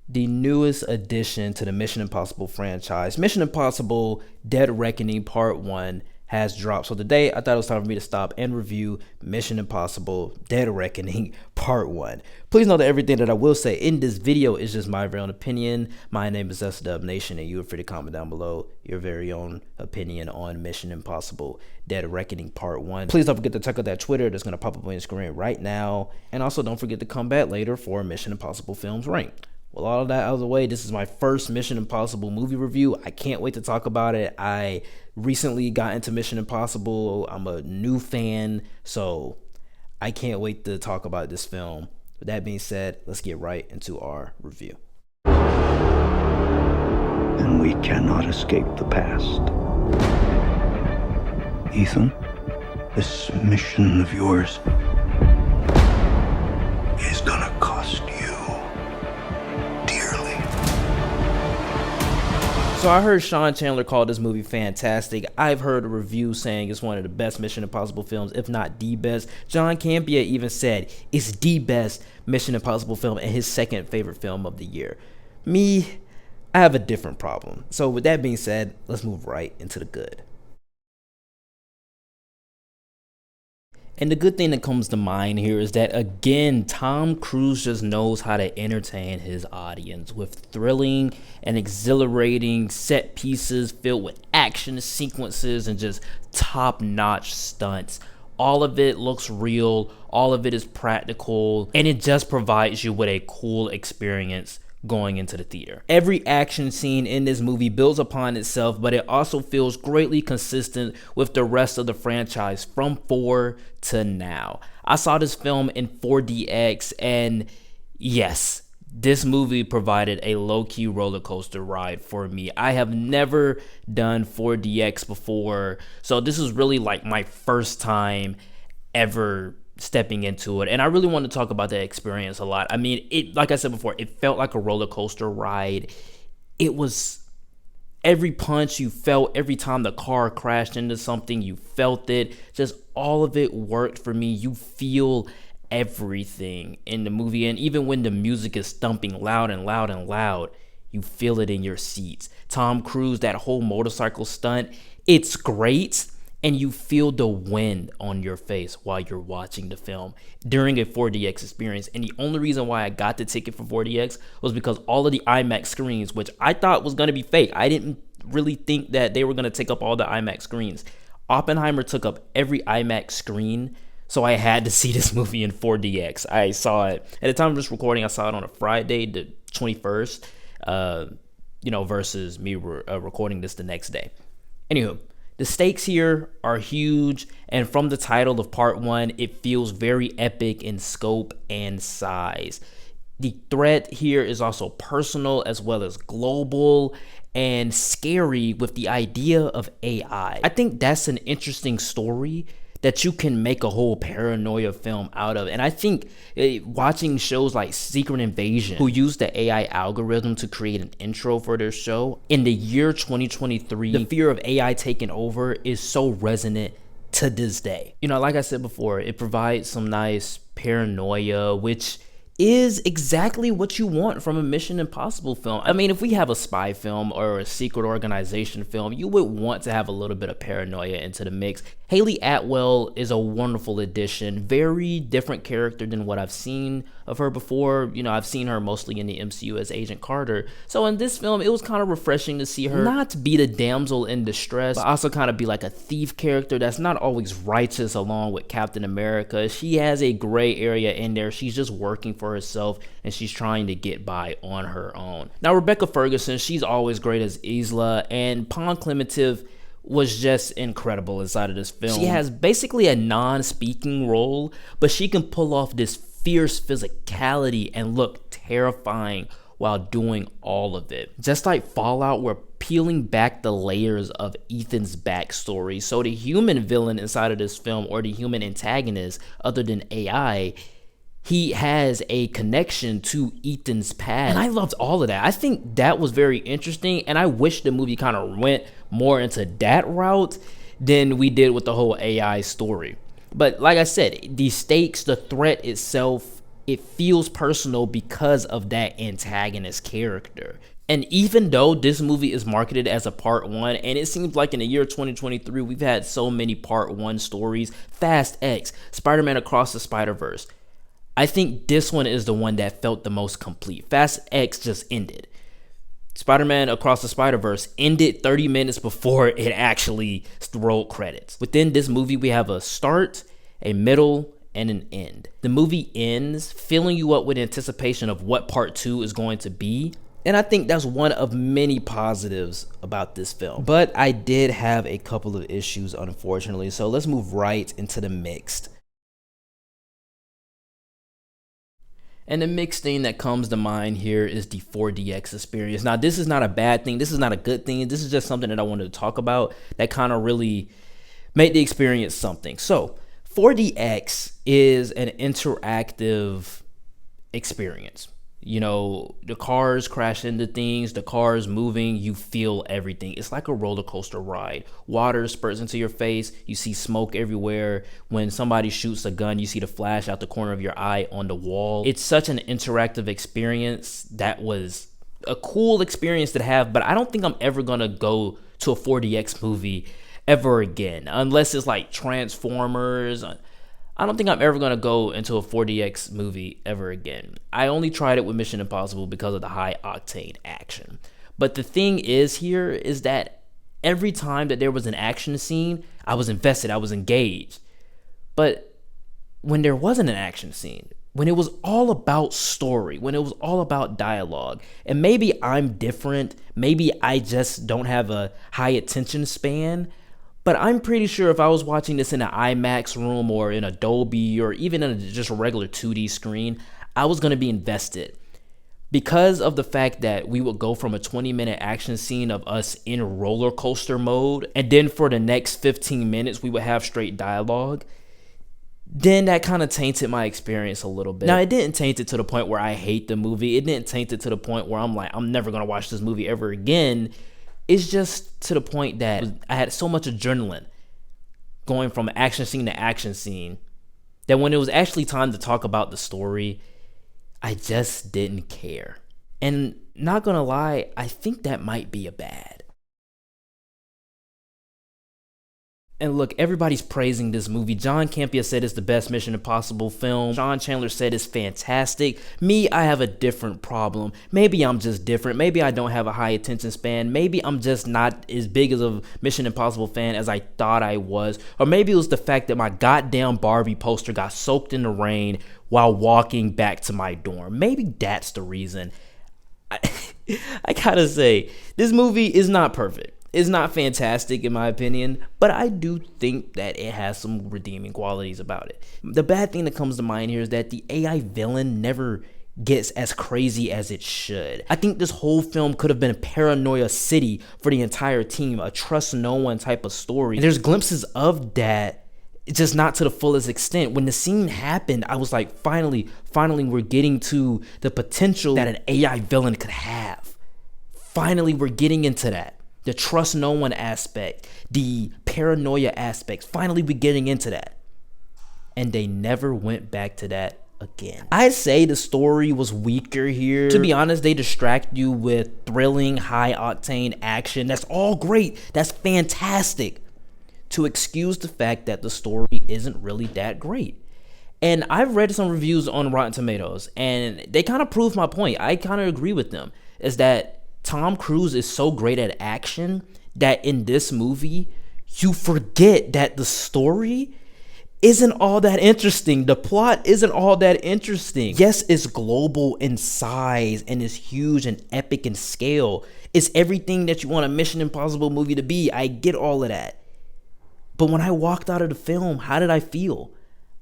The newest addition to the Mission Impossible franchise, Mission Impossible Dead Reckoning Part 1, has dropped. So today I thought it was time for me to stop and review Mission Impossible Dead Reckoning Part 1. Please know that everything that I will say in this video is just my very own opinion. My name is SDub Nation, and you are free to comment down below your very own opinion on Mission Impossible Dead Reckoning Part 1. Please don't forget to check out that Twitter that's going to pop up on your screen right now. And also don't forget to come back later for Mission Impossible Films Ranked. With all of that out of the way, this is my first Mission Impossible movie review. I can't wait to talk about it. I recently got into Mission Impossible. I'm a new fan, so I can't wait to talk about this film. With that being said, let's get right into our review. And we cannot escape the past. Ethan, this mission of yours is gonna cost you dearly. So I heard Sean Chandler call this movie fantastic. I've heard a review saying it's one of the best Mission Impossible films, if not the best. John Campea even said it's the best Mission Impossible film and his second favorite film of the year. Me, I have a different problem. So with that being said, let's move right into the good. And the good thing that comes to mind here is that, again, Tom Cruise just knows how to entertain his audience with thrilling and exhilarating set pieces filled with action sequences and just top-notch stunts. All of it looks real, all of it is practical, and it just provides you with a cool experience going into the theater. Every action scene in this movie builds upon itself, but it also feels greatly consistent with the rest of the franchise from 4 to now. I saw this film in 4DX, and yes, this movie provided a low-key roller coaster ride for me. I have never done 4DX before, so this is really like my first time ever stepping into it, and I really want to talk about that experience a lot. I mean, it, like I said before, it felt like a roller coaster ride. It was every punch you felt, every time the car crashed into something, you felt it. Just all of it worked for me. You feel everything in the movie, and even when the music is thumping loud and loud and loud, you feel it in your seats. Tom Cruise, that whole motorcycle stunt, it's great. And you feel the wind on your face while you're watching the film during a 4DX experience. And the only reason why I got the ticket for 4DX was because all of the IMAX screens, which I thought was going to be fake. I didn't really think that they were going to take up all the IMAX screens. Oppenheimer took up every IMAX screen, so I had to see this movie in 4DX. I saw it at the time of this recording. I saw it on a Friday, the 21st, versus me recording this the next day. Anywho, the stakes here are huge, and from the title of Part 1, it feels very epic in scope and size. The threat here is also personal as well as global and scary with the idea of AI. I think that's an interesting story that you can make a whole paranoia film out of. And I think watching shows like Secret Invasion, who used the AI algorithm to create an intro for their show, in the year 2023, the fear of AI taking over is so resonant to this day. You know, like I said before, it provides some nice paranoia, which is exactly what you want from a Mission Impossible film. I mean, if we have a spy film or a secret organization film, you would want to have a little bit of paranoia into the mix. Hayley Atwell is a wonderful addition, very different character than what I've seen of her before. You know, I've seen her mostly in the MCU as Agent Carter. So in this film, it was kind of refreshing to see her not be the damsel in distress, but also kind of be like a thief character that's not always righteous along with Captain America. She has a gray area in there. She's just working for herself, and she's trying to get by on her own. Now, Rebecca Ferguson, she's always great as Isla, and Pon Klementieff was just incredible inside of this film. She has basically a non-speaking role, but she can pull off this fierce physicality and look terrifying while doing all of it. Just like Fallout, we're peeling back the layers of Ethan's backstory. So the human villain inside of this film, or the human antagonist other than AI, he has a connection to Ethan's past. And I loved all of that. I think that was very interesting, and I wish the movie kind of went more into that route than we did with the whole AI story. But like I said, the stakes, the threat itself it feels personal because of that antagonist character. And even though this movie is marketed as a part one, and it seems like in the year 2023, we've had so many part one stories, Fast X, Spider-Man Across the Spider-Verse, I think this one is the one that felt the most complete. Fast X just ended. Spider-Man Across the Spider-Verse ended 30 minutes before it actually rolled credits. Within this movie, we have a start, a middle, and an end. The movie ends filling you up with anticipation of what part two is going to be. And I think that's one of many positives about this film. But I did have a couple of issues, unfortunately. So let's move right into the mixed. And the mixed thing that comes to mind here is the 4DX experience. Now, this is not a bad thing. This is not a good thing. This is just something that I wanted to talk about that kind of really made the experience something. So 4DX is an interactive experience. You know, the cars crash into things, the cars moving, you feel everything. It's like a roller coaster ride. Water spurts into your face, you see smoke everywhere. When somebody shoots a gun, you see the flash out the corner of your eye on the wall. It's such an interactive experience that was a cool experience to have, but I don't think I'm ever gonna go to a 4DX movie ever again, unless it's like Transformers. I don't think I'm ever going to go into a 4DX movie ever again. I only tried it with Mission Impossible because of the high octane action. But the thing is here is that every time that there was an action scene, I was invested, I was engaged. But when there wasn't an action scene, when it was all about story, when it was all about dialogue, and maybe I'm different, maybe I just don't have a high attention span, but I'm pretty sure if I was watching this in an IMAX room or in a Dolby or even in just a regular 2D screen, I was going to be invested. Because of the fact that we would go from a 20-minute action scene of us in roller coaster mode, and then for the next 15 minutes, we would have straight dialogue, then that kind of tainted my experience a little bit. Now, it didn't taint it to the point where I hate the movie. It didn't taint it to the point where I'm like, I'm never going to watch this movie ever again. It's just to the point that I had so much adrenaline going from action scene to action scene that when it was actually time to talk about the story, I just didn't care. And not gonna lie, I think that might be a bad. And look, everybody's praising this movie. John Campea said it's the best Mission Impossible film. Sean Chandler said it's fantastic. Me, I have a different problem. Maybe I'm just different. Maybe I don't have a high attention span. Maybe I'm just not as big as a Mission Impossible fan as I thought I was. Or maybe it was the fact that my goddamn Barbie poster got soaked in the rain while walking back to my dorm. Maybe that's the reason. I gotta say, this movie is not perfect. It's not fantastic in my opinion, but I do think that it has some redeeming qualities about it. The bad thing that comes to mind here is that the AI villain never gets as crazy as it should. I think this whole film could have been a Paranoia City for the entire team, a trust no one type of story. And there's glimpses of that, just not to the fullest extent. When the scene happened, I was like, finally, we're getting to the potential that an AI villain could have. Finally, we're getting into that. The trust no one aspect, the paranoia aspects. Finally, we're getting into that. And they never went back to that again. I'd say the story was weaker here. To be honest, they distract you with thrilling, high-octane action. That's all great. That's fantastic. To excuse the fact that the story isn't really that great. And I've read some reviews on Rotten Tomatoes, and they kind of prove my point. I kind of agree with them. Is that Tom Cruise is so great at action that in this movie, you forget that the story isn't all that interesting. The plot isn't all that interesting. Yes, it's global in size and it's huge and epic in scale. It's everything that you want a Mission Impossible movie to be. I get all of that. But when I walked out of the film, how did I feel?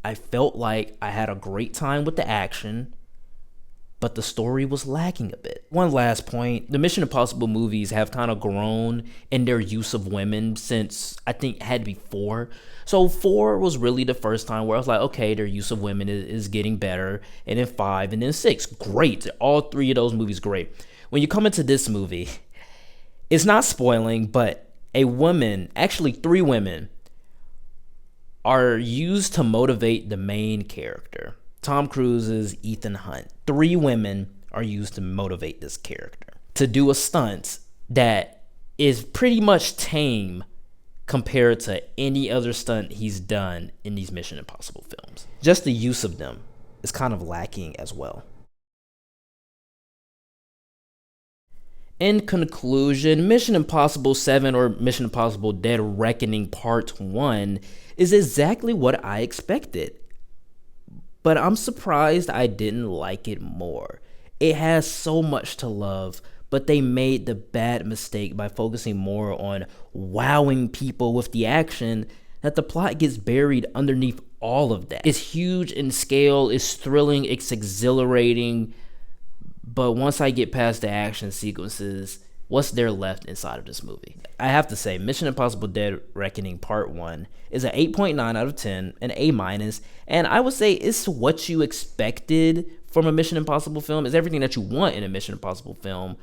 I felt like I had a great time with the action, but the story was lacking a bit. One last point, the Mission Impossible movies have kind of grown in their use of women since I think it had to be 4. So 4 was really the first time where I was like, okay, their use of women is getting better. And then 5 and then 6, great. All 3 of those movies, great. When you come into this movie, it's not spoiling, but a woman, actually 3 women, are used to motivate the main character. Tom Cruise's Ethan Hunt. 3 women are used to motivate this character to do a stunt that is pretty much tame compared to any other stunt he's done in these Mission Impossible films. Just the use of them is kind of lacking as well. In conclusion, Mission Impossible 7 or Mission Impossible Dead Reckoning Part 1 is exactly what I expected. But I'm surprised I didn't like it more. It has so much to love, but they made the bad mistake by focusing more on wowing people with the action that the plot gets buried underneath all of that. It's huge in scale, it's thrilling, it's exhilarating, but once I get past the action sequences, what's there left inside of this movie? I have to say, Mission Impossible Dead Reckoning Part 1 is an 8.9 out of 10, an A-, and I would say it's what you expected from a Mission Impossible film. It's everything that you want in a Mission Impossible film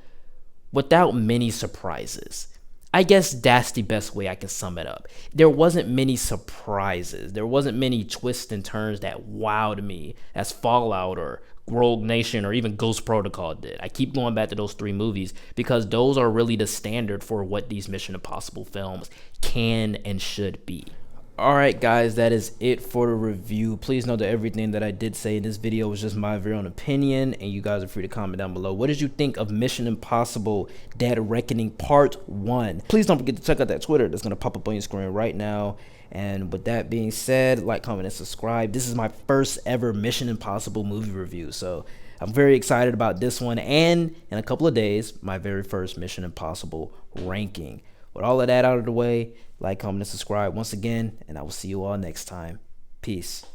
without many surprises. I guess that's the best way I can sum it up. There wasn't many surprises. There wasn't many twists and turns that wowed me as Fallout or Rogue Nation or even Ghost Protocol did. I keep going back to those 3 movies because those are really the standard for what these Mission Impossible films can and should be. Alright guys, that is it for the review. Please know that everything that I did say in this video was just my very own opinion, and you guys are free to comment down below. What did you think of Mission Impossible Dead Reckoning Part 1? Please don't forget to check out that Twitter that's going to pop up on your screen right now. And with that being said, like, comment, and subscribe. This is my first ever Mission Impossible movie review, so I'm very excited about this one, and in a couple of days, my very first Mission Impossible ranking. With all of that out of the way, like, comment, and subscribe once again, and I will see you all next time. Peace.